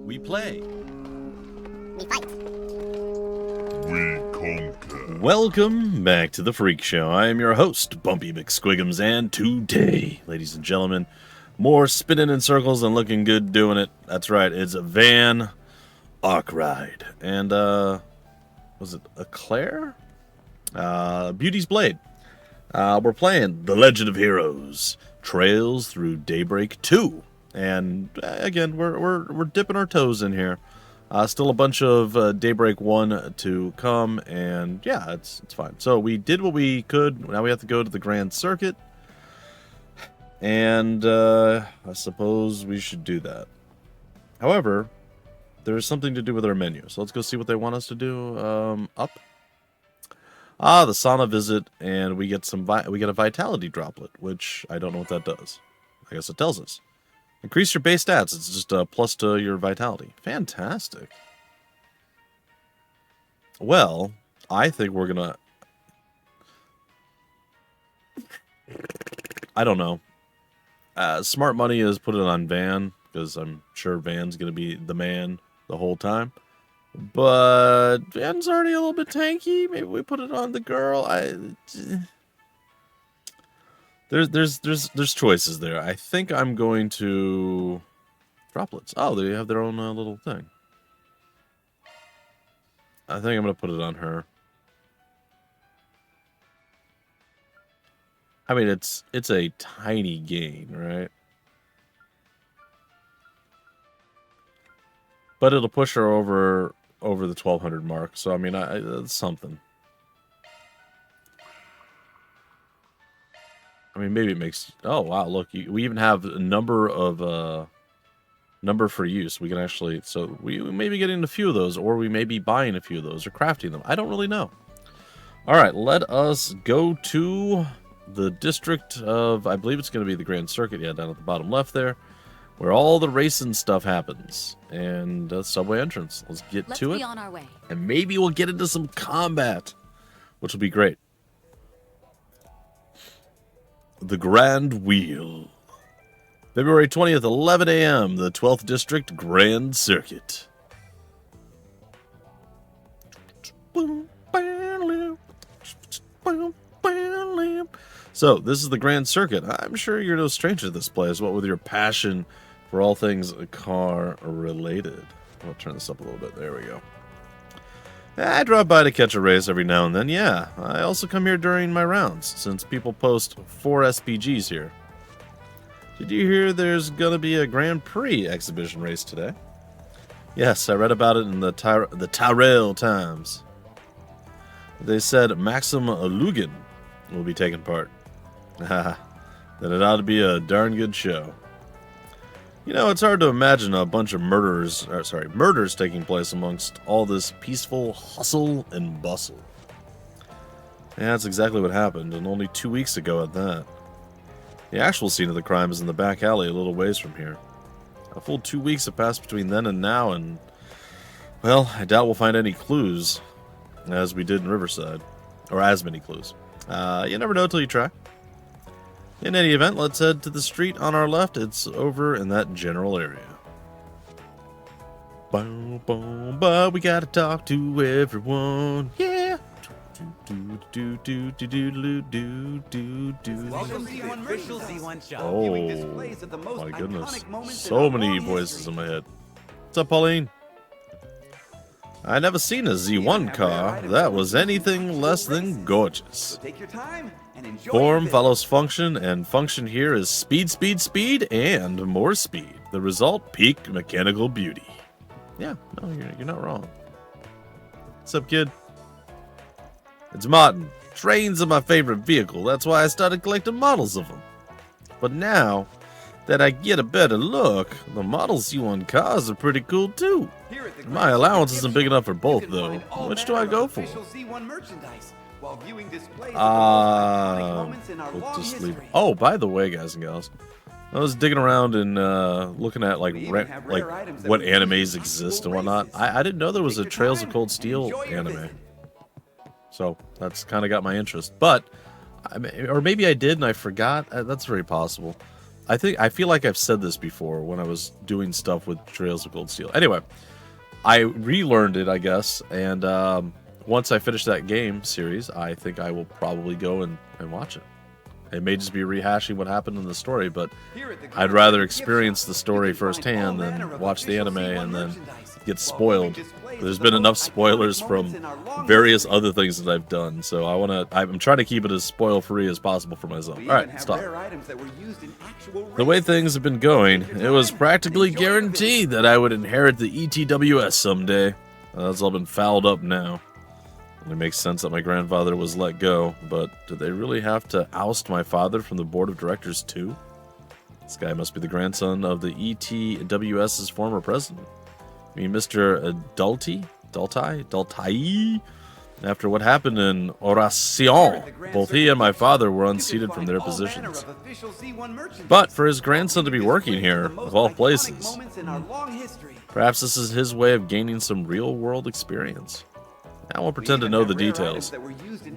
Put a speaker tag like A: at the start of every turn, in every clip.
A: We play.
B: We fight.
C: We conquer.
A: Welcome back to the Freak Show. I am your host, Bumpy McSquigums, and today, ladies and gentlemen, more spinning in circles and looking good doing it. That's right, it's a Van Arc Ride. And, was it a Claire? Beauty's Blade. We're playing The Legend of Heroes, Trails Through Daybreak 2. And, again, we're dipping our toes in here. Still a bunch of Daybreak 1 to come, and yeah, it's fine. So we did what we could. Now we have to go to the Grand Circuit, and I suppose we should do that. However, there's something to do with our menu, so let's go see what they want us to do. Up. The sauna visit, and we get a vitality droplet, which I don't know what that does. I guess it tells us. Increase your base stats. It's just a plus to your vitality. Fantastic. Well, I think we're gonna... I don't know. Smart money is put it on Van, because I'm sure Van's gonna be the man the whole time. But Van's already a little bit tanky. Maybe we put it on the girl. There's choices there. I think I'm going to droplets. Oh, they have their own little thing. I think I'm going to put it on her. I mean, it's a tiny gain, right? But it'll push her over the 1200 mark. So I mean, that's something. I mean, maybe it makes... Oh, wow, look. We even have a number for use. We can actually... So we may be getting a few of those, or we may be buying a few of those, or crafting them. I don't really know. All right, let us go to the district of... I believe it's going to be the Grand Circuit, yeah, down at the bottom left there, where all the racing stuff happens. And subway entrance. Let's to it.
B: Let's be on our way.
A: And maybe we'll get into some combat, which will be great. The Grand Wheel. February 20th, 11 a.m., the 12th District Grand Circuit. So, this is the Grand Circuit. I'm sure you're no stranger to this place, what with your passion for all things car-related. I'll turn this up a little bit. There we go. I drop by to catch a race every now and then, yeah. I also come here during my rounds, since people post 4 SPGs here. Did you hear there's gonna be a Grand Prix exhibition race today? Yes, I read about it in the Tyrell Times. They said Maxim Lugin will be taking part. Haha, then it ought to be a darn good show. You know, it's hard to imagine a bunch of murders taking place amongst all this peaceful hustle and bustle. Yeah, that's exactly what happened, and only 2 weeks ago at that. The actual scene of the crime is in the back alley a little ways from here. A full 2 weeks have passed between then and now, and, well, I doubt we'll find any clues, as we did in Riverside. Or as many clues. You never know till you try. In any event, let's head to the street on our left. It's over in that general area. Boom, boom, but we gotta talk to everyone. Yeah.
D: Welcome to the official Z1 shop.
A: Oh, my goodness. So many voices in my head. What's up, Pauline? I never seen a Z1 car that was anything less than gorgeous.
D: Take your time and enjoy
A: Form
D: it.
A: follows function, and function here is speed, speed, speed, and more speed. The result, peak mechanical beauty. Yeah, no, you're not wrong. What's up, kid? It's Martin. Trains are my favorite vehicle. That's why I started collecting models of them. But now that I get a better look, the Model C1 cars are pretty cool too.
D: Here at the
A: My
D: Grand
A: allowance
D: Circuit
A: isn't
D: Gift
A: big enough for
D: Shop,
A: both,
D: you can
A: though.
D: find all
A: Which do
D: manner
A: I go
D: of
A: for?
D: official Z1 merchandise while viewing displays of the most iconic moments in our
A: We'll
D: long
A: just leave.
D: history.
A: Oh, by the way, guys and gals, I was digging around and looking at
D: We even have rare items that
A: what
D: we use in
A: animes
D: high
A: exist
D: school
A: and whatnot.
D: races.
A: I didn't know there was a
D: Take your
A: Trails of
D: time
A: Cold
D: and
A: Steel
D: enjoy your
A: anime.
D: visit.
A: So that's kind of got my interest. But, or maybe I did and I forgot. That's very possible. I feel like I've said this before when I was doing stuff with Trails of Gold Steel. Anyway, I relearned it, I guess, and once I finish that game series, I think I will probably go and watch it. It may just be rehashing what happened in the story, but I'd rather experience the story firsthand than watch the anime and then get spoiled. There's been enough spoilers from various other things that I've done, so I'm trying to keep it as spoil-free as possible for myself. Alright, stop. The way things have been going, it was practically guaranteed that I would inherit the ETWS someday. That's all been fouled up now. It makes sense that my grandfather was let go, but did they really have to oust my father from the board of directors too? This guy must be the grandson of the ETWS's former president. I mean, Mr. Daltai? After what happened in Oracion, both he and my father were unseated from their positions. But for his grandson to be working here, of all places, perhaps this is his way of gaining some real-world experience. I won't pretend to know the details,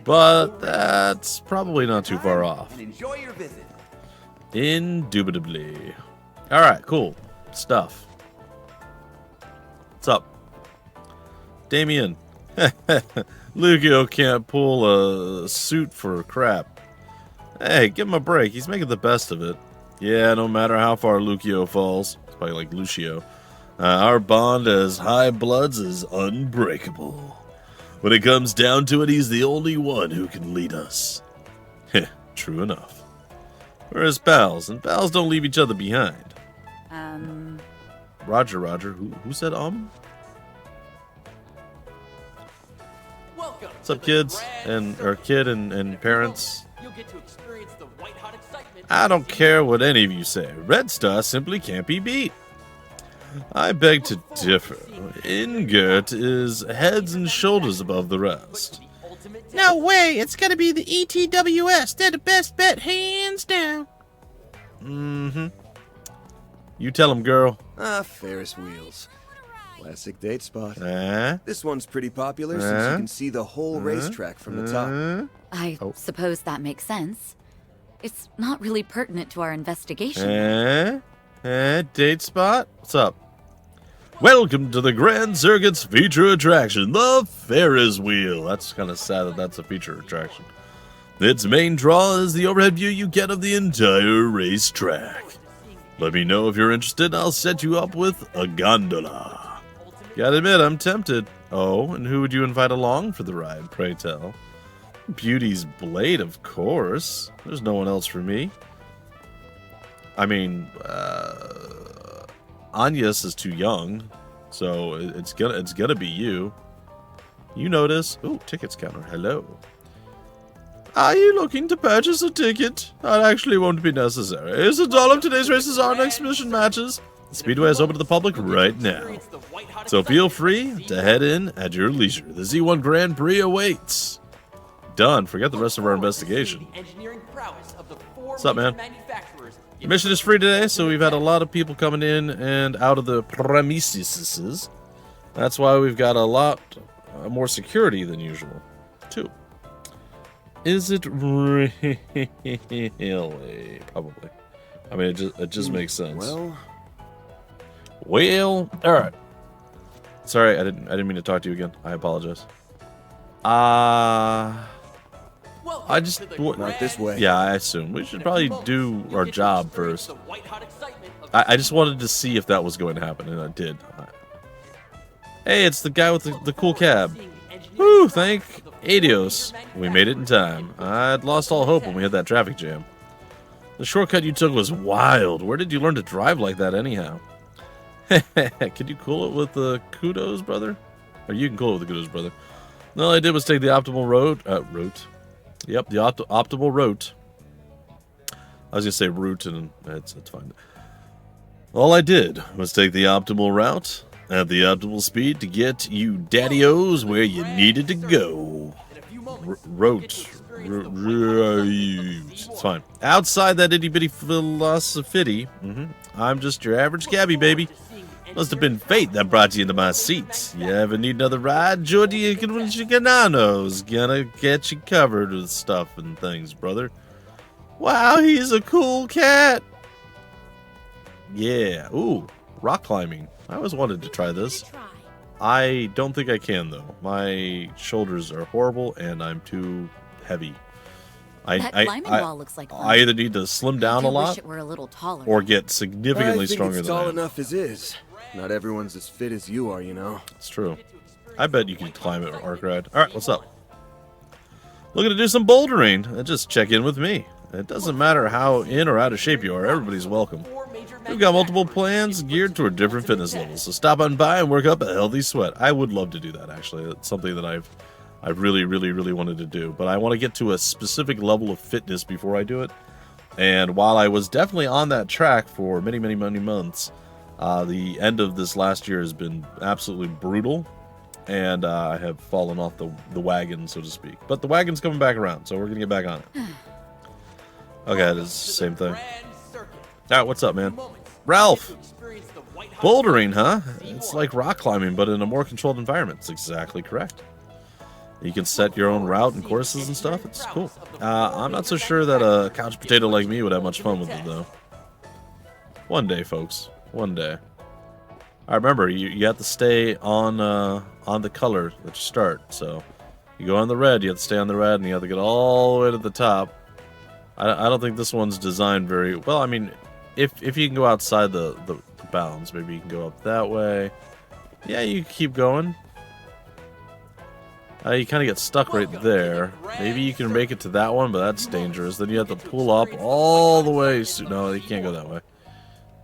A: but that's probably not too far off. Indubitably. Alright, cool. Stuff. What's up? Damien. Lucio can't pull a suit for crap. Hey, give him a break. He's making the best of it. Yeah, no matter how far Lucio falls. It's probably like Lucio. Our bond as high bloods is unbreakable. When it comes down to it, he's the only one who can lead us. Heh, true enough. We're his pals, and pals don't leave each other behind. Roger. Who said What's up, kids? Kid and parents. I don't care what any of you say. Red Star simply can't be beat. I beg to differ. Ingert is heads and shoulders above the rest.
E: No way! It's gotta be the ETWS. They're the best bet, hands down.
A: Mm-hmm. You tell him, girl.
F: Ferris wheels. Classic date spot.
A: Eh?
F: This one's pretty popular since you can see the whole racetrack from the top.
B: I suppose that makes sense. It's not really pertinent to our investigation.
A: Date spot? What's up? Welcome to the Grand Circuit's feature attraction, the Ferris wheel. That's kind of sad that that's a feature attraction. Its main draw is the overhead view you get of the entire racetrack. Let me know if you're interested, I'll set you up with a gondola. Gotta admit, I'm tempted. Oh, and who would you invite along for the ride, pray tell? Beauty's Blade, of course. There's no one else for me. I mean, Agnes is too young, so it's gonna be you. You notice? Ooh, tickets counter. Hello. Are you looking to purchase a ticket? That actually won't be necessary, since all of today's races are exhibition matches. The Speedway is open to the public right now, so feel free to head in at your leisure. The Z1 Grand Prix awaits. Done. Forget the rest of our investigation. What's up, man? The mission is free today, so we've had a lot of people coming in and out of the premises. That's why we've got a lot more security than usual, too. Is it really? Probably. I mean, it just makes sense. Well, all right. Sorry, I didn't mean to talk to you again. I apologize. I just
F: not this way.
A: Yeah, I assume we should probably do our job first. I just wanted to see if that was going to happen, and I did. Hey, it's the guy with the cool cab. Woo! Thank Adios. We made it in time. I'd lost all hope when we hit that traffic jam. The shortcut you took was wild. Where did you learn to drive like that, anyhow? Could you cool it with the kudos, brother? Or you can cool it with the kudos, brother. All I did was take the optimal road. Yep, the optimal route. I was going to say route, and it's fine. All I did was take the optimal route at the optimal speed to get you daddy-os where you needed to go. Route. It's fine. Outside that itty-bitty philosophy, I'm just your average cabbie, baby. Must have been fate that brought you into my seats. You ever need another ride? Jordi Chicanano's gonna get you covered with stuff and things, brother. Wow, he's a cool cat. Yeah. Ooh, rock climbing. I always wanted to try this. I don't think I can, though. My shoulders are horrible, and I'm too heavy.
B: That climbing wall looks like fun.
A: I either need to slim down a
B: I do wish
A: lot
B: it were a little taller.
A: or get significantly
F: I think
A: stronger
F: it's
A: than I
F: tall
A: am.
F: enough as is. Not everyone's as fit as you are, you know.
A: It's true. I bet you can climb it, Arc Ride. All right, what's up? Looking to do some bouldering. Just check in with me. It doesn't matter how in or out of shape you are. Everybody's welcome. We've got multiple plans geared toward different fitness levels, so stop on by and work up a healthy sweat. I would love to do that, actually. It's something that I've really, really, really wanted to do. But I want to get to a specific level of fitness before I do it. And while I was definitely on that track for many, many, many months, the end of this last year has been absolutely brutal. And I have fallen off the wagon, so to speak. But the wagon's coming back around, so we're going to get back on it. Okay, it is the same thing. Alright, what's up, man? Ralph! Bouldering, huh? It's like rock climbing, but in a more controlled environment. It's exactly correct. You can set your own route and courses and stuff. It's cool. I'm not so sure that a couch potato like me would have much fun with it, though. One day, folks. One day. I remember, you have to stay on the color that you start. So, you go on the red, you have to stay on the red, and you have to get all the way to the top. I don't think this one's designed very well. I mean, if you can go outside the bounds, maybe you can go up that way. Yeah, you keep going. You kind of get stuck right there. Maybe you can make it to that one, but that's dangerous. Then you have to pull up all the way. No, you can't go that way.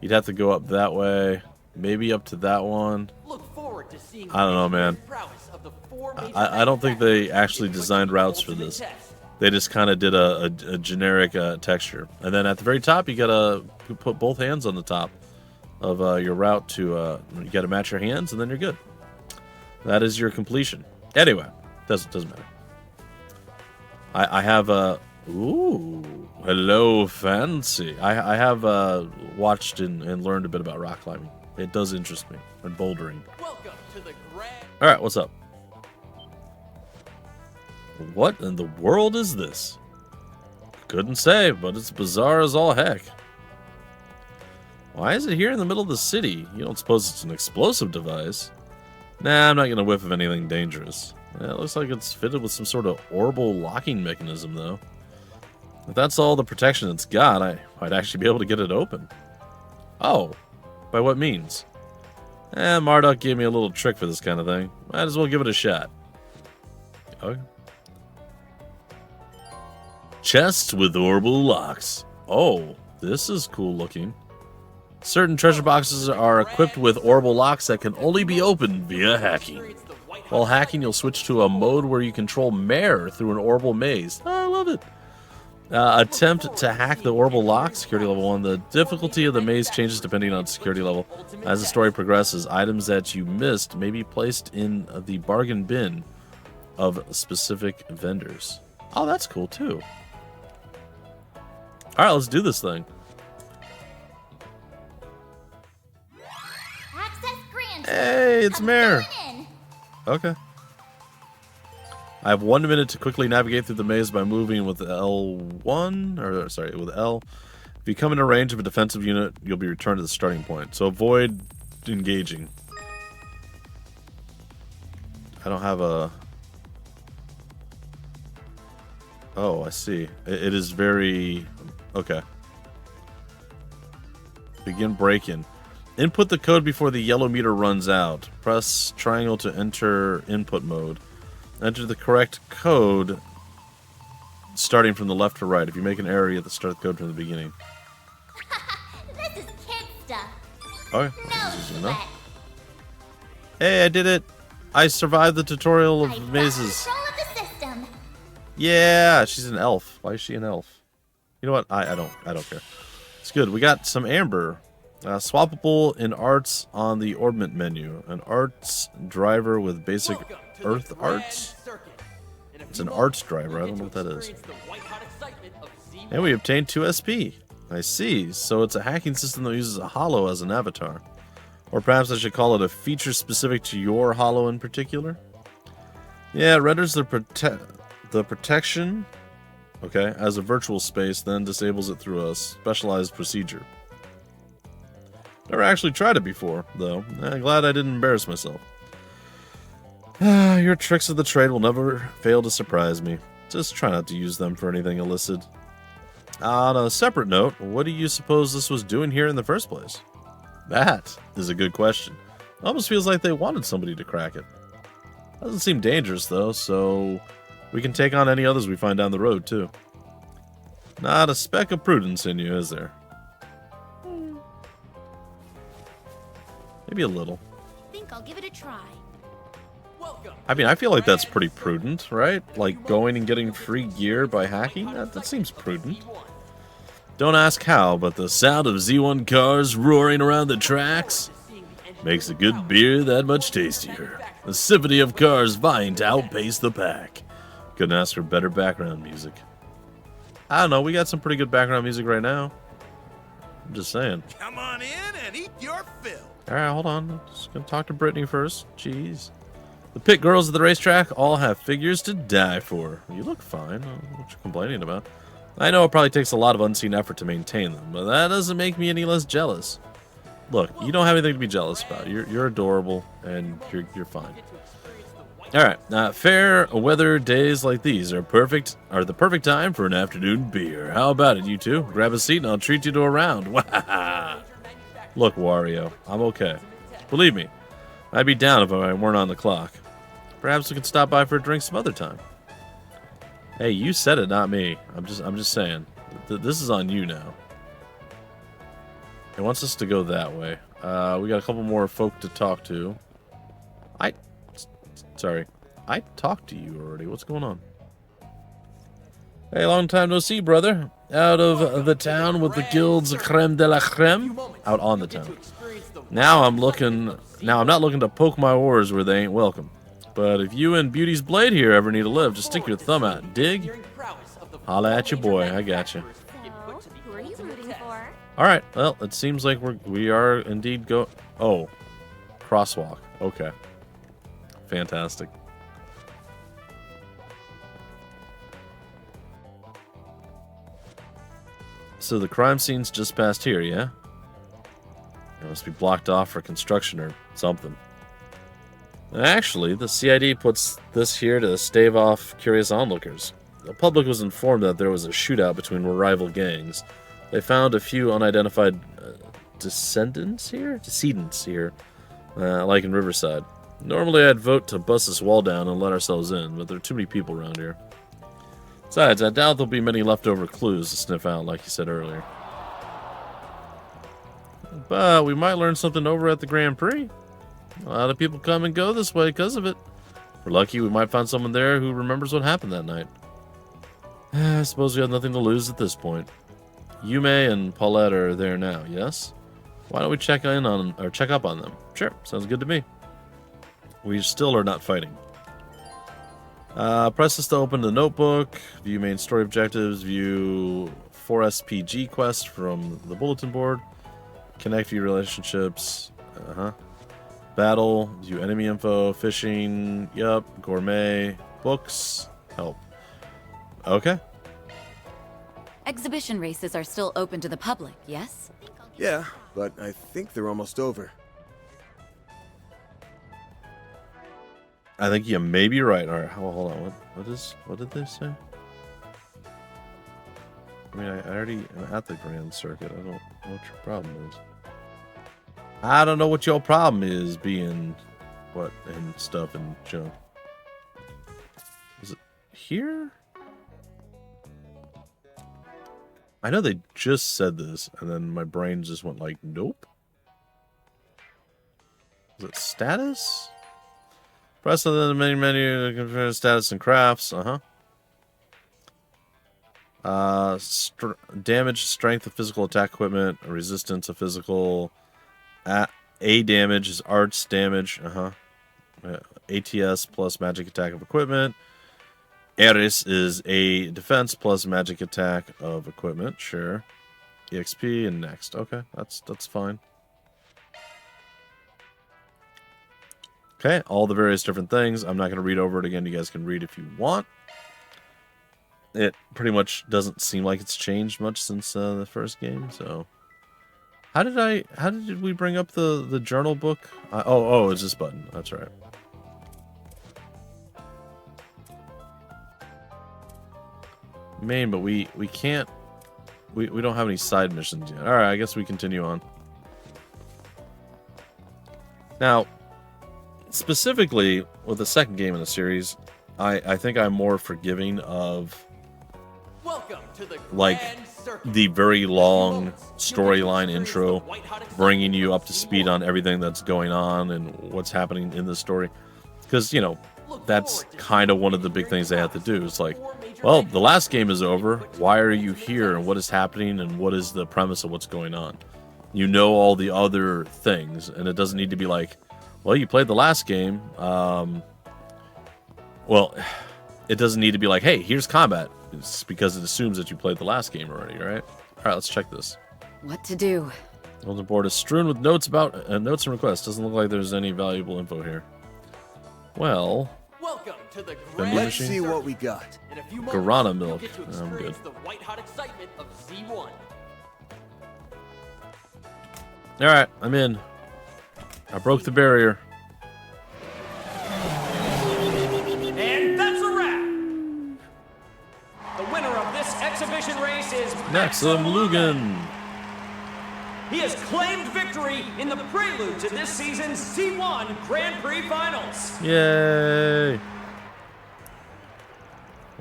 A: You'd have to go up that way. Maybe up to that one. I don't know, man. I don't think they actually designed routes for this. They just kind of did a generic texture. And then at the very top, you gotta put both hands on the top of your route to, you gotta match your hands, and then you're good. That is your completion. Anyway, doesn't matter. I have ooh, hello, fancy. I have watched and learned a bit about rock climbing. It does interest me, and bouldering. All right, what's up? What in the world is this? Couldn't say, but it's bizarre as all heck. Why is it here in the middle of the city? You don't suppose it's an explosive device? Nah, I'm not going to whiff of anything dangerous. Yeah, it looks like it's fitted with some sort of orbital locking mechanism, though. If that's all the protection it's got, I might actually be able to get it open. Oh, by what means? Marduk gave me a little trick for this kind of thing. Might as well give it a shot. Okay. Chests with orbital locks. Oh, this is cool looking. Certain treasure boxes are equipped with orbital locks that can only be opened via hacking. While hacking, you'll switch to a mode where you control Mare through an orbital maze. Oh, I love it. Attempt to hack the orbital lock, security level 1. The difficulty of the maze changes depending on security level. As the story progresses, items that you missed may be placed in the bargain bin of specific vendors. Oh, that's cool too. Alright, let's do this thing. Hey, it's Mare. Okay. I have 1 minute to quickly navigate through the maze by moving with L1, or sorry, with L. If you come into range of a defensive unit, you'll be returned to the starting point. So avoid engaging. I don't have a... Oh, I see. It is very... Okay. Begin break-in. Input the code before the yellow meter runs out. Press triangle to enter input mode. Enter the correct code starting from the left to right. If you make an error, you have to start the code from the beginning.
G: This is kid stuff.
A: Okay.
G: No sweat.
A: Hey, I did it. I survived the tutorial of
G: I've
A: mazes.
G: got control of the system.
A: Yeah, she's an elf. Why is she an elf? You know what? I don't care. It's good. We got some amber. Swappable in arts on the orbment menu. An arts driver with basic earth arts. It's an arts driver. I don't know what that is. And we obtained 2 SP. I see. So it's a hacking system that uses a holo as an avatar. Or perhaps I should call it a feature specific to your holo in particular. Yeah, it renders the protection, okay, as a virtual space, then disables it through a specialized procedure. Never actually tried it before, though. Glad I didn't embarrass myself. Your tricks of the trade will never fail to surprise me. Just try not to use them for anything illicit. On a separate note, what do you suppose this was doing here in the first place? That is a good question. It almost feels like they wanted somebody to crack it. Doesn't seem dangerous, though, so we can take on any others we find down the road, too. Not a speck of prudence in you, is there? Maybe a little.
G: I think I'll give it a try.
A: I mean, I feel like that's pretty prudent, right? Like going and getting free gear by hacking? That seems prudent. Don't ask how, but the sound of Z1 cars roaring around the tracks makes a good beer that much tastier. A symphony of cars vying to outpace the pack. Couldn't ask for better background music. I don't know, we got some pretty good background music right now. I'm just saying.
H: Come on in and eat your fill.
A: Alright, hold on. I'm just gonna talk to Brittany first. Jeez. The pit girls at the racetrack all have figures to die for. You look fine. What you complaining about? I know it probably takes a lot of unseen effort to maintain them, but that doesn't make me any less jealous. Look, you don't have anything to be jealous about. You're adorable, and you're fine. All right, fair weather days like these are the perfect time for an afternoon beer. How about it, you two? Grab a seat and I'll treat you to a round. Look, Wario, I'm okay. Believe me, I'd be down if I weren't on the clock. Perhaps we could stop by for a drink some other time. Hey, you said it, not me. I'm just saying. This is on you now. It wants us to go that way. We got a couple more folk to talk to. Sorry. I talked to you already. What's going on? Hey, long time no see, brother. Out of the town with the guild's creme de la creme? Out on the town. Now I'm not looking to poke my oars where they ain't welcome. But if you and Beauty's Blade here ever need a lift, just stick your thumb out. Dig? Holla at your boy. I got you.
G: So, who are you rooting for?
A: All right. Well, it seems like we are indeed go. Oh, crosswalk. Okay. Fantastic. So the crime scene's just past here, yeah? It must be blocked off for construction or something. Actually, the CID puts this here to stave off curious onlookers. The public was informed that there was a shootout between rival gangs. They found a few unidentified decedents here, like in Riverside. Normally I'd vote to bust this wall down and let ourselves in, but there are too many people around here. Besides, I doubt there'll be many leftover clues to sniff out, like you said earlier. But we might learn something over at the Grand Prix. A lot of people come and go this way because of it. If we're lucky, we might find someone there who remembers what happened that night. I suppose we have nothing to lose at this point. Yume and Paulette are there now, yes? Why don't we check up on them? Sure, sounds good to me. We still are not fighting. Press this to open the notebook. View main story objectives. View 4SPG quest from the bulletin board. Connect view relationships. Battle. View enemy info. Fishing. Yup. Gourmet. Books. Help. Okay.
B: Exhibition races are still open to the public, yes?
F: Yeah, but I think they're almost over.
A: I think you may be right. All right, hold on. What did they say? I mean, I already am at the Grand Circuit. I don't know what your problem is. I don't know what your problem is being what and stuff and junk. Is it here? I know they just said this, and then my brain just went like, nope. Is it status? Press on the main menu to confirm status and crafts. Damage, strength of physical attack equipment, resistance of physical. A damage is arts damage. ATS plus magic attack of equipment. Eris is a defense plus magic attack of equipment. Sure. EXP and next. Okay, that's fine. Okay, all the various different things. I'm not going to read over it again. You guys can read if you want. It pretty much doesn't seem like it's changed much since the first game, so... How did we bring up the journal book? Oh, it's this button. That's right. Main, but we can't. We don't have any side missions yet. All right, I guess we continue on. Now, specifically with the second game in the series, I think I'm more forgiving of like the very long storyline intro, bringing you up to speed on everything that's going on and what's happening in the story, because you know that's kind of one of the big things they have to do. It's like, well, the last game is over. Why are you here? And what is happening? And what is the premise of what's going on? You know all the other things, and it doesn't need to be like, well, you played the last game. Well, it doesn't need to be like, hey, here's combat. It's because it assumes that you played the last game already, right? All right, let's check this.
B: What to do?
A: The board is strewn with notes about notes and requests. Doesn't look like there's any valuable info here. Well,
D: Welcome to the
F: Let's see what we got.
A: Guarana milk. I'm good.
D: The white hot excitement of Z1.
A: All right, I'm in. I broke the barrier.
I: And that's a wrap. The winner of this exhibition race is
A: Maxim Lugan.
I: He has claimed victory in the prelude to this season's C1 Grand Prix Finals.
A: Yay!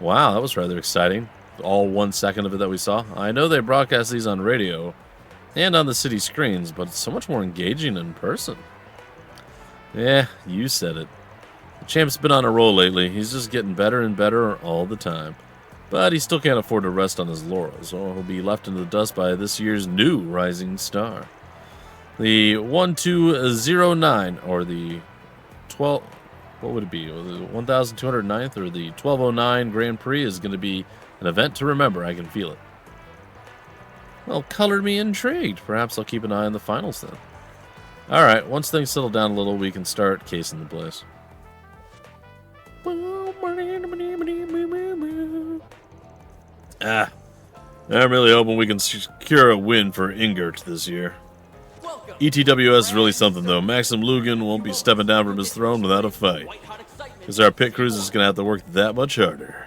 A: Wow, that was rather exciting. All 1 second of it that we saw. I know they broadcast these on radio and on the city screens, but it's so much more engaging in person. Yeah, you said it. The champ's been on a roll lately. He's just getting better and better all the time. But he still can't afford to rest on his laurels, or he'll be left in the dust by this year's new rising star. The 1209, or the 12... What would it be? The 1209th or the 1209 Grand Prix is going to be an event to remember. I can feel it. Well, colored me intrigued. Perhaps I'll keep an eye on the finals then. Alright, once things settle down a little, we can start casing the place. I'm really hoping we can secure a win for Ingert this year. ETWS is really something, though. Maxim Lugan won't be stepping down from his throne without a fight, because our pit crews is going to have to work that much harder.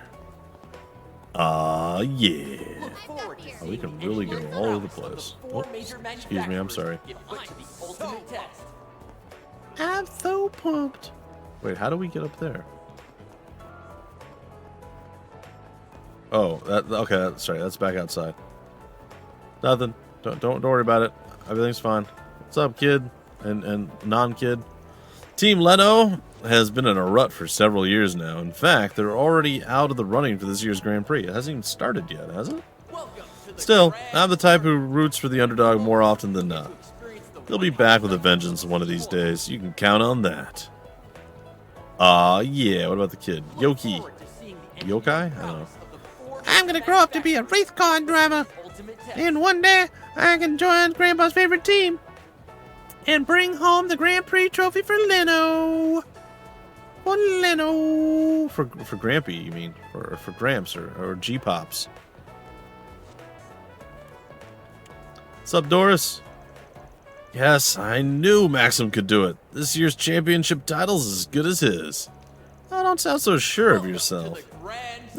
A: Yeah. Oh, we can really go all over the place. Oh, excuse me, I'm sorry.
E: I'm so pumped.
A: Wait, how do we get up there? Oh, okay. Sorry, that's back outside. Nothing. Don't worry about it. Everything's fine. What's up, kid and non-kid? Team Leno has been in a rut for several years now. In fact, they're already out of the running for this year's Grand Prix. It hasn't even started yet, has it? Still, I'm the type who roots for the underdog more often than not. They'll be back with a vengeance one of these days. You can count on that. Yeah. What about the kid? Yoki. Yokai? I don't know.
E: I'm gonna grow up to be a race car driver. And one day, I can join Grandpa's favorite team. And bring home the Grand Prix trophy for Leno. For Leno.
A: For Grampy, you mean? Or for Gramps or G-Pops. What's up, Doris? Yes, I knew Maxim could do it. This year's championship title's as good as his. Oh, don't sound so sure of yourself.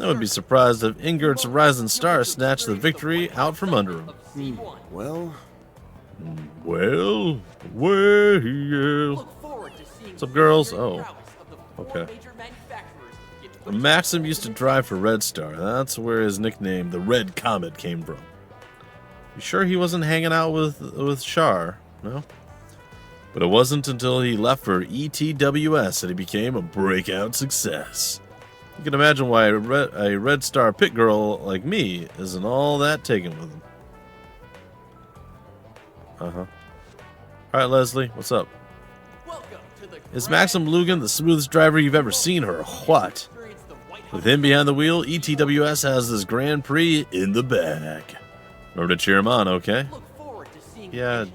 A: I would be surprised if Ingert's rising star snatched the victory out from under him.
F: Well...
A: What's up, girls? Oh, okay. Maxim used to drive for Red Star. That's where his nickname, the Red Comet, came from. You sure he wasn't hanging out with Char? No? But it wasn't until he left for ETWS that he became a breakout success. You can imagine why a Red Star pit girl like me isn't all that taken with him. Alright, Leslie, what's up? Is Maxim Lugan the smoothest driver you've ever seen, or what? With him behind the wheel, ETWS has this Grand Prix in the bag. Remember to cheer him on, okay? Yeah,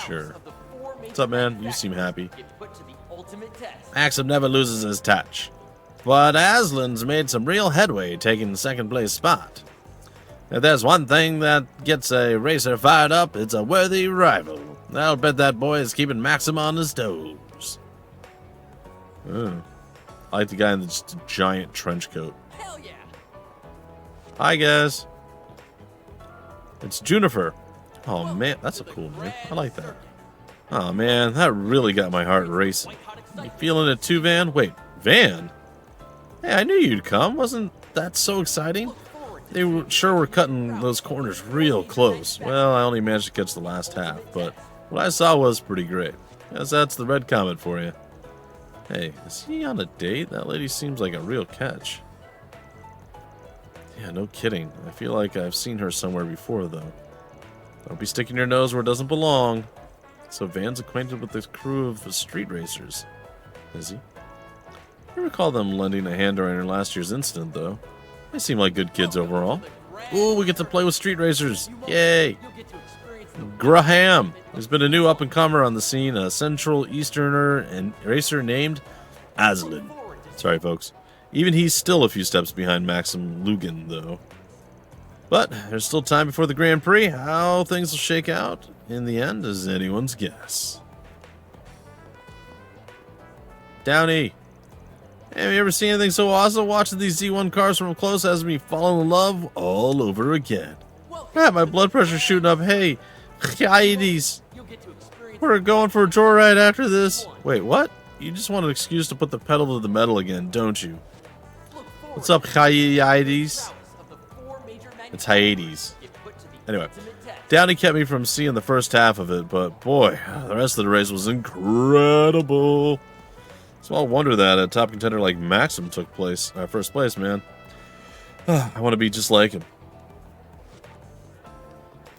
A: sure. What's up, man? You seem happy. Maxim never loses his touch. But Aslan's made some real headway taking the second place spot. If there's one thing that gets a racer fired up, it's a worthy rival. I'll bet that boy is keeping Maxim on his toes. I like the guy in just a giant trench coat.
I: Hell yeah!
A: Hi, guys. It's Juniper. Oh, man, that's a cool name. I like that. Oh, man, that really got my heart racing. You feeling it too, Van? Wait, Van? Hey, I knew you'd come. Wasn't that so exciting? They sure were cutting those corners real close. Well, I only managed to catch the last half, but what I saw was pretty great. Guess that's the red comment for you. Hey, is he on a date? That lady seems like a real catch. Yeah, no kidding. I feel like I've seen her somewhere before, though. Don't be sticking your nose where it doesn't belong. So Van's acquainted with this crew of street racers. Is he? I recall them lending a hand during last year's incident, though. They seem like good kids overall. Ooh, we get to play with street racers. Yay! Graham. There's been a new up-and-comer on the scene, a Central Easterner and racer named Aslan. Sorry, folks. Even he's still a few steps behind Maxim Lugan, though. But there's still time before the Grand Prix. How things will shake out in the end is anyone's guess. Downey. Have you ever seen anything so awesome? Watching these Z1 cars from close has me falling in love all over again. Ah, my blood pressure's shooting up. Hey, Hyades. We're going for a joyride after this. Wait, what? You just want an excuse to put the pedal to the metal again, don't you? What's up, Hyades? It's Hyades. Anyway, Downey kept me from seeing the first half of it, but boy, the rest of the race was incredible. Small wonder that a top contender like Maxim took first place, man. I want to be just like him.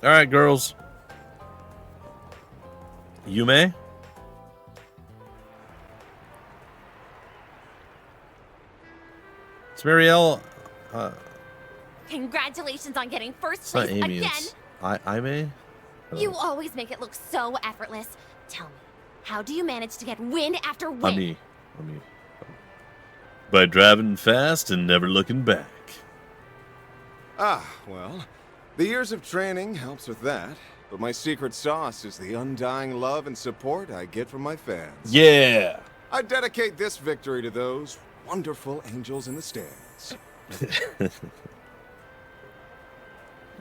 A: All right, girls. Yume? It's Marielle.
G: Congratulations on getting first
A: It's not
G: place
A: Amy.
G: again.
A: It's Aime?
G: You always make it look so effortless. Tell me, how do you manage to get win after win?
A: Ami. By driving fast and never looking back.
J: Ah, well, the years of training helps with that, but my secret sauce is the undying love and support I get from my fans.
A: Yeah!
J: I dedicate this victory to those wonderful angels in the stands.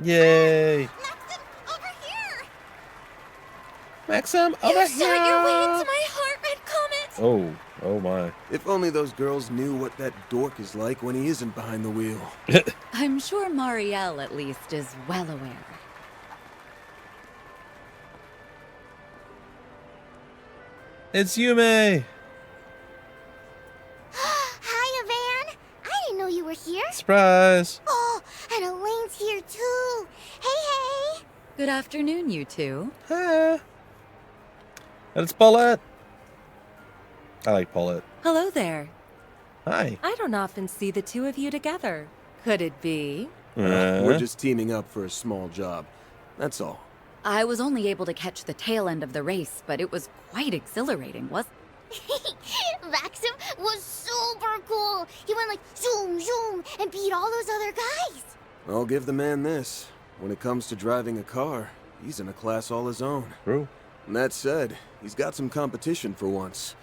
A: Yay!
G: Maxim, over here!
A: Maxim,
G: You shot your way into my heart, Red Comet!
A: Oh my.
F: If only those girls knew what that dork is like when he isn't behind the wheel.
B: I'm sure Marielle, at least, is well aware.
A: It's Yume!
G: Hiya, Van. I didn't know you were here.
A: Surprise!
G: Oh, and Elaine's here too. Hey!
B: Good afternoon, you two.
A: Hey. And it's Paulette. I like Paulette.
K: Hello there.
A: Hi.
K: I don't often see the two of you together. Could it be?
F: We're just teaming up for a small job. That's all.
B: I was only able to catch the tail end of the race, but it was quite exhilarating, wasn't it?
G: Maxim was super cool. He went like zoom, zoom, and beat all those other guys.
F: I'll give the man this. When it comes to driving a car, he's in a class all his own.
A: True.
F: And that said, he's got some competition for once.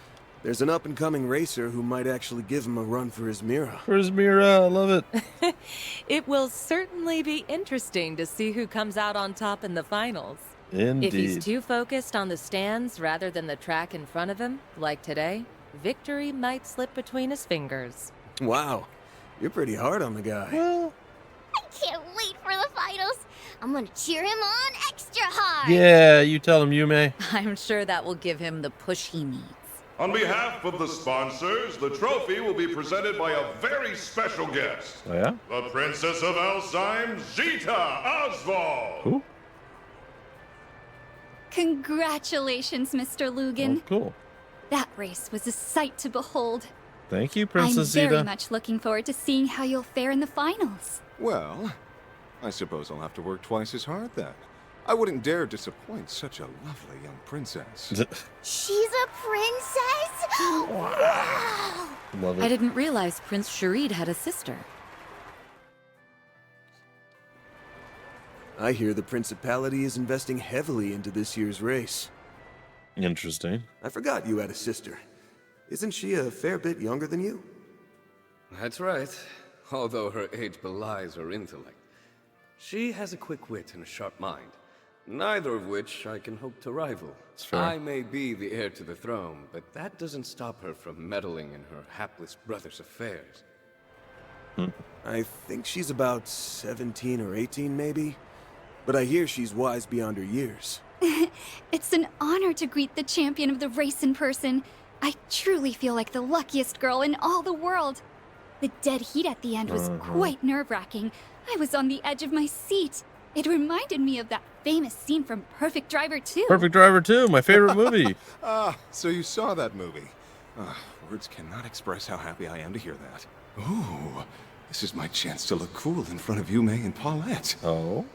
F: There's an up-and-coming racer who might actually give him a run for his Mira.
A: For his Mira, I love it.
K: It will certainly be interesting to see who comes out on top in the finals.
A: Indeed.
K: If he's too focused on the stands rather than the track in front of him, like today, victory might slip between his fingers.
F: Wow, you're pretty hard on the guy.
A: Well,
G: I can't wait for the finals. I'm gonna cheer him on extra hard.
A: yeah, you tell him, Yume.
B: I'm sure that will give him the push he needs.
C: On behalf of the sponsors, the trophy will be presented by a very special guest.
A: Oh, yeah?
C: The Princess of Alzheim, Zita Oswald.
A: Who?
G: Congratulations, Mr. Lugan.
A: Oh, cool.
G: That race was a sight to behold.
A: Thank you, Princess
G: I'm very
A: Zita.
G: much looking forward to seeing how you'll fare in the finals.
J: Well, I suppose I'll have to work twice as hard then. I wouldn't dare disappoint such a lovely young princess.
G: She's a princess? Wow!
A: Love
B: I
A: it.
B: didn't realize Prince Sharid had a sister.
F: I hear the Principality is investing heavily into this year's race.
A: Interesting.
F: I forgot you had a sister. Isn't she a fair bit younger than you?
L: That's right, although her age belies her intellect. She has a quick wit and a sharp mind, neither of which I can hope to rival. I may be the heir to the throne, but that doesn't stop her from meddling in her hapless brother's affairs.
F: I think she's about 17 or 18 maybe, but I hear she's wise beyond her years.
G: It's an honor to greet the champion of the race in person. I truly feel like the luckiest girl in all the world. The dead heat at the end was quite nerve-wracking. I was on the edge of my seat. It reminded me of that famous scene from Perfect Driver 2.
A: Perfect Driver 2, my favorite movie.
J: So you saw that movie. Words cannot express how happy I am to hear that. Ooh, this is my chance to look cool in front of Yume and Paulette.
A: Oh?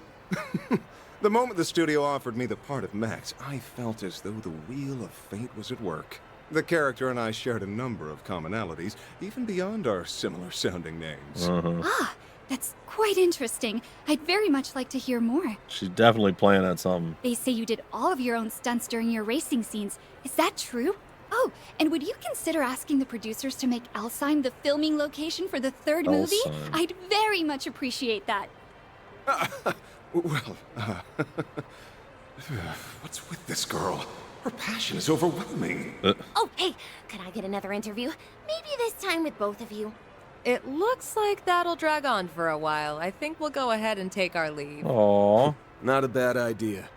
J: The moment the studio offered me the part of Max, I felt as though the wheel of fate was at work. The character and I shared a number of commonalities, even beyond our similar-sounding names.
G: Ah, that's quite interesting. I'd very much like to hear more.
A: She's definitely playing at something.
G: They say you did all of your own stunts during your racing scenes. Is that true? Oh, and would you consider asking the producers to make Alsheim the filming location for the third movie? I'd very much appreciate that.
J: What's with this girl? Her passion is overwhelming.
M: Oh, hey, could I get another interview? Maybe this time with both of you.
K: It looks like that'll drag on for a while. I think we'll go ahead and take our leave.
A: Aww.
F: Not a bad idea.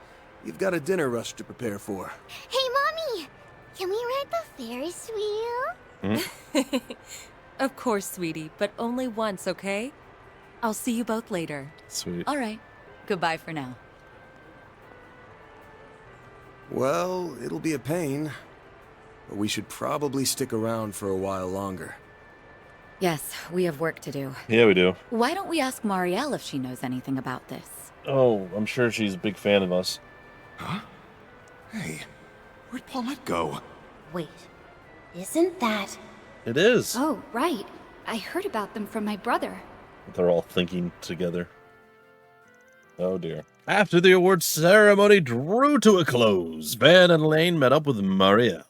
F: You've got a dinner rush to prepare for.
G: Hey, Mommy! Can we ride the Ferris wheel?
K: Of course, sweetie, but only once, okay? I'll see you both later.
A: Sweet.
B: All right. Goodbye for now.
F: Well, it'll be a pain. But we should probably stick around for a while longer.
B: Yes, we have work to do.
A: Yeah, we do.
B: Why don't we ask Marielle if she knows anything about this?
A: Oh, I'm sure she's a big fan of us.
J: Huh? Hey, where'd Paulette go?
M: Wait, isn't that...
A: It is.
G: Oh, right. I heard about them from my brother.
A: They're all thinking together. Oh, dear. After the awards ceremony drew to a close, Van and Lane met up with Marielle.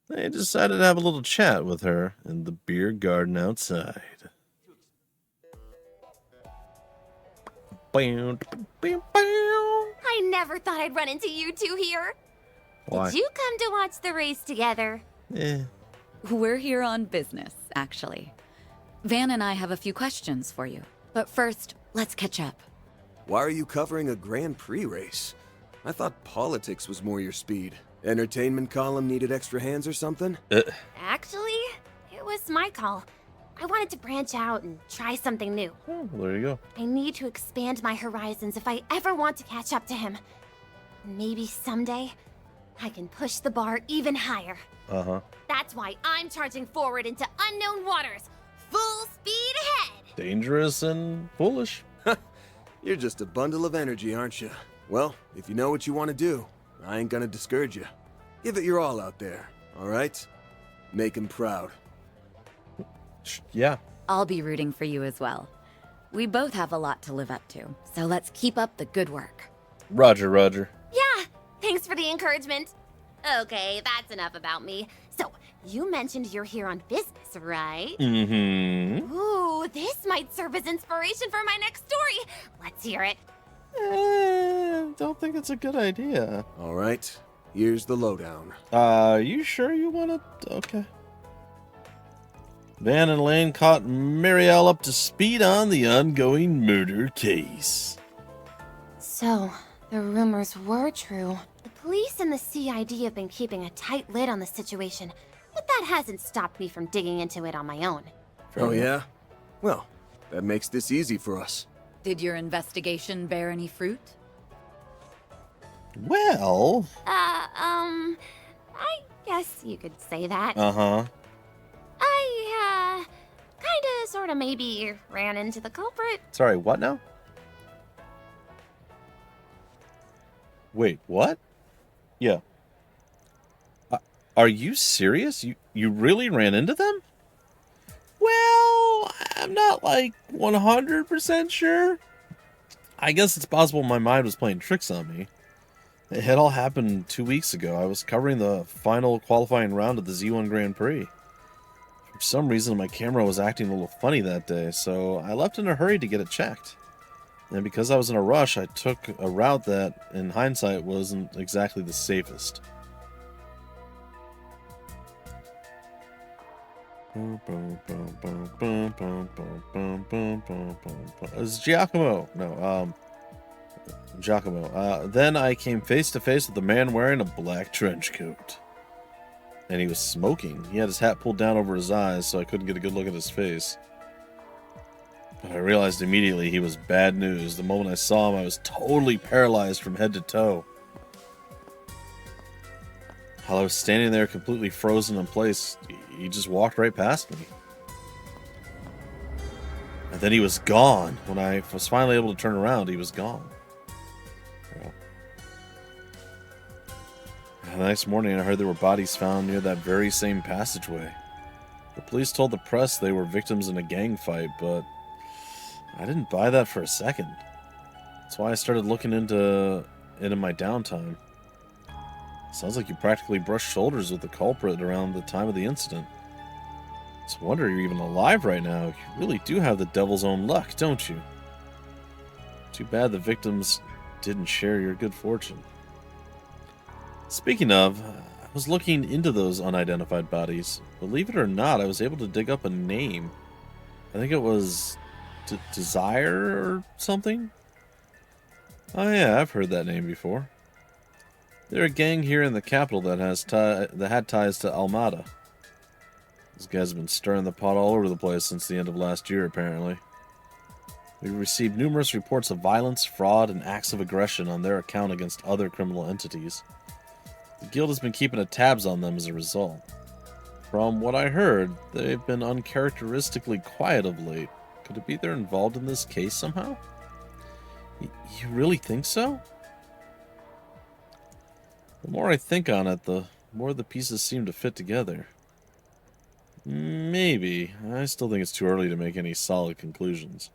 A: They decided to have a little chat with her in the beer garden outside.
G: I never thought I'd run into you two here.
A: Why?
G: Did you come to watch the race together?
B: We're here on business, actually. Van and I have a few questions for you. But first, let's catch up.
F: Why are you covering a Grand Prix race? I thought politics was more your speed. Entertainment column needed extra hands or something?
M: Actually, it was my call. I wanted to branch out and try something new.
A: Oh, there you go.
M: I need to expand my horizons if I ever want to catch up to him. Maybe someday, I can push the bar even higher. That's why I'm charging forward into unknown waters. Full speed ahead!
A: Dangerous and foolish.
F: You're just a bundle of energy, aren't you? Well, if you know what you want to do, I ain't gonna discourage you. Give it your all out there, all right? Make him proud.
A: Yeah.
B: I'll be rooting for you as well. We both have a lot to live up to, so let's keep up the good work.
A: Roger, Roger.
M: Yeah, thanks for the encouragement. Okay, that's enough about me. So, you mentioned you're here on business, right?
A: Mm-hmm.
M: Ooh, this might serve as inspiration for my next story. Let's hear it.
A: Don't think it's a good idea.
F: All right, here's the lowdown.
A: You sure you want to? Okay. Van and Lane caught Marielle up to speed on the ongoing murder case.
M: So, the rumors were true. The police and the CID have been keeping a tight lid on the situation, but that hasn't stopped me from digging into it on my own.
F: Oh, yeah? Well, that makes this easy for us.
B: Did your investigation bear any fruit?
A: Well...
M: I guess you could say that. I, kinda, sorta, maybe ran into the culprit.
A: Sorry, what now? Wait, what? Yeah. Are you serious? You really ran into them? Well, I'm not, like, 100% sure. I guess it's possible my mind was playing tricks on me. It had all happened 2 weeks ago. I was covering the final qualifying round of the Z1 Grand Prix. For some reason, my camera was acting a little funny that day, so I left in a hurry to get it checked. And because I was in a rush, I took a route that, in hindsight, wasn't exactly the safest. It's Giacomo. No, Giacomo. Then I came face to face with a man wearing a black trench coat. And he was smoking. He had his hat pulled down over his eyes, so I couldn't get a good look at his face. But I realized immediately he was bad news. The moment I saw him, I was totally paralyzed from head to toe. While I was standing there completely frozen in place, he just walked right past me. And then he was gone. When I was finally able to turn around, he was gone. Well. And the next morning, I heard there were bodies found near that very same passageway. The police told the press they were victims in a gang fight, but I didn't buy that for a second. That's why I started looking into it in my downtime. Sounds like you practically brushed shoulders with the culprit around the time of the incident. It's a wonder you're even alive right now. You really do have the devil's own luck, don't you? Too bad the victims didn't share your good fortune. Speaking of, I was looking into those unidentified bodies. Believe it or not, I was able to dig up a name. I think it was Desire or something? Oh yeah, I've heard that name before. They're a gang here in the capital that had ties to Almada. These guys have been stirring the pot all over the place since the end of last year, apparently. We've received numerous reports of violence, fraud, and acts of aggression on their account against other criminal entities. The guild has been keeping tabs on them as a result. From what I heard, they've been uncharacteristically quiet of late. Could it be they're involved in this case somehow? You really think so? The more I think on it, the more the pieces seem to fit together. Maybe. I still think it's too early to make any solid conclusions.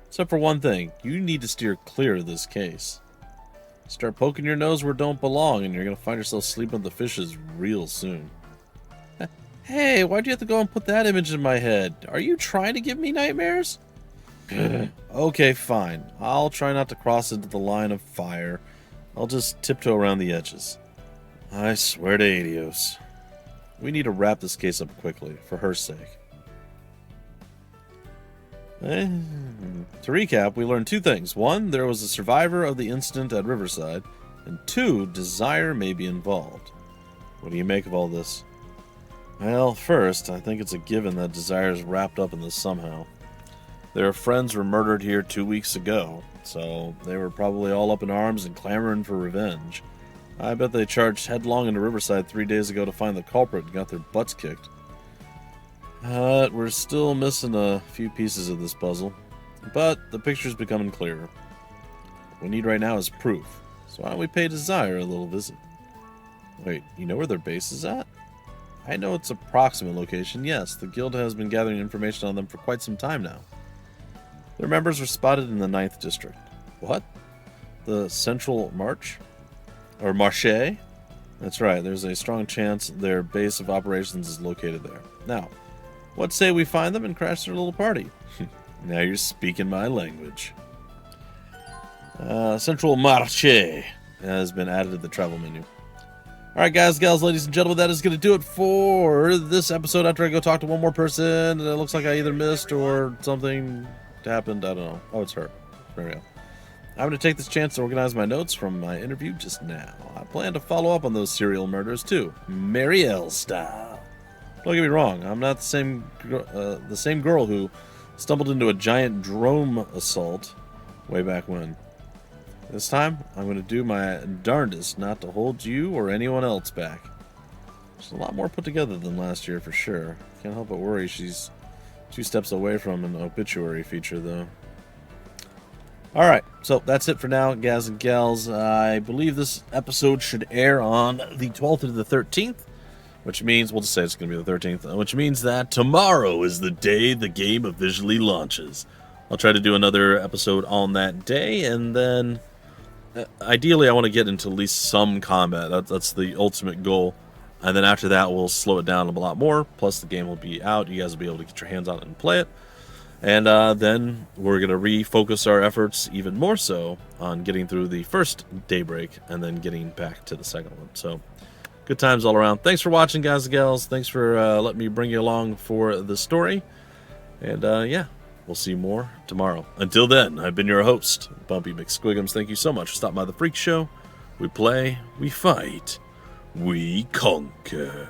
A: Except for one thing, you need to steer clear of this case. Start poking your nose where it don't belong, and you're going to find yourself sleeping with the fishes real soon. Hey, why'd you have to go and put that image in my head? Are you trying to give me nightmares? Okay, fine. I'll try not to cross into the line of fire. I'll just tiptoe around the edges. I swear to Adios. We need to wrap this case up quickly, for her sake. To recap, we learned two things. One, there was a survivor of the incident at Riverside. And two, Desire may be involved. What do you make of all this? Well, first, I think it's a given that Desire is wrapped up in this somehow. Their friends were murdered here 2 weeks ago, so they were probably all up in arms and clamoring for revenge. I bet they charged headlong into Riverside 3 days ago to find the culprit and got their butts kicked. But we're still missing a few pieces of this puzzle. But the picture's becoming clearer. What we need right now is proof, so why don't we pay Desire a little visit? Wait, you know where their base is at? I know its approximate location, yes. The guild has been gathering information on them for quite some time now. Their members were spotted in the 9th district. What? The Central March? Or Marche? That's right, there's a strong chance their base of operations is located there. Now, what say we find them and crash their little party? Now you're speaking my language. Central Marche has been added to the travel menu. Alright guys, gals, ladies and gentlemen, that is going to do it for this episode. After I go talk to one more person, it looks like I either missed or something happened. I don't know. Oh, it's her. Marielle. I'm going to take this chance to organize my notes from my interview just now. I plan to follow up on those serial murders too, Marielle style. Don't get me wrong, I'm not the same girl who stumbled into a giant drone assault way back when. This time, I'm going to do my darndest not to hold you or anyone else back. There's a lot more put together than last year for sure. Can't help but worry she's 2 steps away from an obituary feature, though. Alright, so that's it for now, guys and gals. I believe this episode should air on the 12th to the 13th, which means, we'll just say it's going to be the 13th, which means that tomorrow is the day the game officially launches. I'll try to do another episode on that day, and then ideally I want to get into at least some combat. That's the ultimate goal. And then after that, we'll slow it down a lot more. Plus, the game will be out. You guys will be able to get your hands on it and play it. And then we're going to refocus our efforts even more so on getting through the first Daybreak and then getting back to the second one. So, good times all around. Thanks for watching, guys and gals. Thanks for letting me bring you along for the story. And, yeah, we'll see more tomorrow. Until then, I've been your host, Bumpy McSquigums. Thank you so much for stopping by the Freak Show. We play, we fight, we conquer.